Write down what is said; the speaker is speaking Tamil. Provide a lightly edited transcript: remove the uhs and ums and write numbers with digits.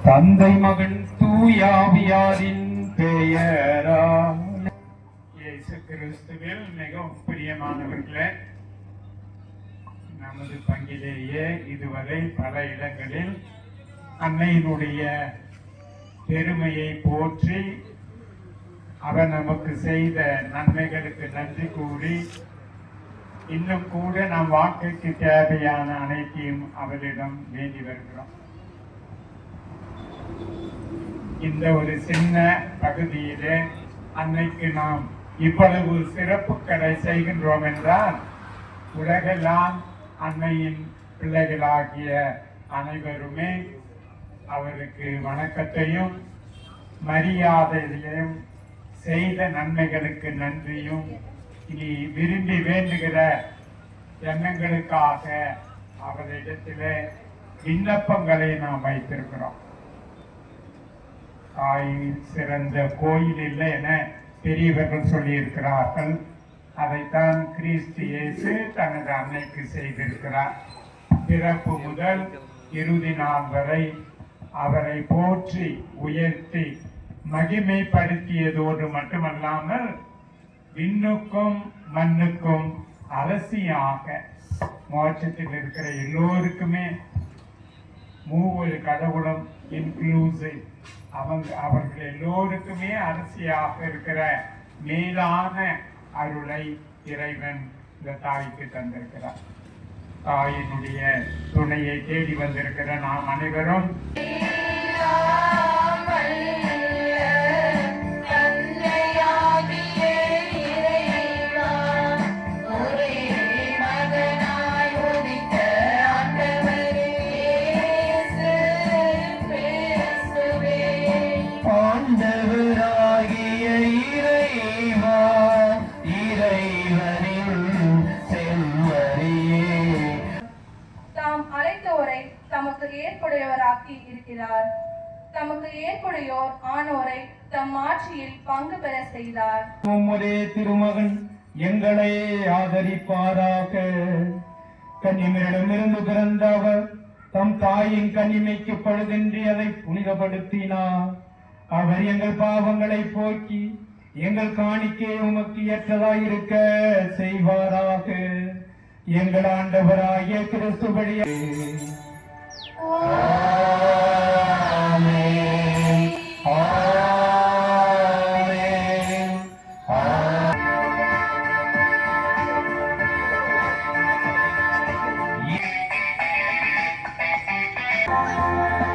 தந்தை மகன் தூயாவியாரின் பெயரால். இயேசு கிறிஸ்துவில் மிகவும் பிரியமானவர்களே, நமது பங்கிலேயே இதுவரை பல இடங்களில் அன்னையினுடைய பெருமையை போற்றி அவர் நமக்கு செய்த நன்மைகளுக்கு நன்றி கூறி இன்னும் கூட நம் வாழ்க்கைக்கு தேவையான அனைத்தையும் அவரிடம் வேண்டி வருகிறோம். இந்த ஒரு சின்ன பகுதியிலே அன்னைக்கு நாம் இவ்வளவு சிறப்புகளை செய்கின்றோம் என்றால் உலகெல்லாம் அன்னையின் பிள்ளைகளாகிய அனைவருமே அவருக்கு வணக்கத்தையும் மரியாதையையும் செய்த நன்மைகளுக்கு நன்றியும் இனி விரும்பி வேண்டுகிற எண்ணங்களுக்காக அவரிடத்திலே விண்ணப்பங்களை நாம் வைத்திருக்கிறோம். தாயில் சிறந்த கோயில் இல்லை என பெரியவர்கள் சொல்லியிருக்கிறார்கள். அதைத்தான் கிறிஸ்து இயேசு தனது அன்னைக்கு செய்திருக்கிறார். பிறப்பு முதல் இறுதி நாள் வரை அவரை போற்றி உயர்த்தி மகிமைப்படுத்தியதோடு மட்டுமல்லாமல் விண்ணுக்கும் மண்ணுக்கும் அரசியாக மோட்சத்தில் இருக்கிற எல்லோருக்குமே மூவொரு கடவுளும் இன்க்ளூசிவ் அவர்கள் எல்லோருக்குமே அரசியாக இருக்கிற மேலான அருளை இறைவன் இந்த தாய்க்கு தந்திருக்கிறார். தாயினுடைய துணையை தேடி வந்திருக்கிற நாம் அனைவரும் ஏற்புடையவராக்கி இருக்கிறார். தமக்கு ஏற்புடையோர் ஆனோரை தம் ஆட்சியில் பங்கு பெற செய்தார். ஒரே திருமகன் எங்களை ஆதரிப்பாராக. கன்னிமரிடமிருந்து பிறந்த அவர் தம் தாயின் கன்னிமைக்கு பழுதின்றி அதை புனிதப்படுத்தினார். அவர் எங்கள் பாவங்களை போக்கி எங்கள் காணிக்கை உமக்கு ஏற்றதாயிருக்க செய்வாராக. எங்கள் ஆண்டவராகிய கிறிஸ்து வழியாக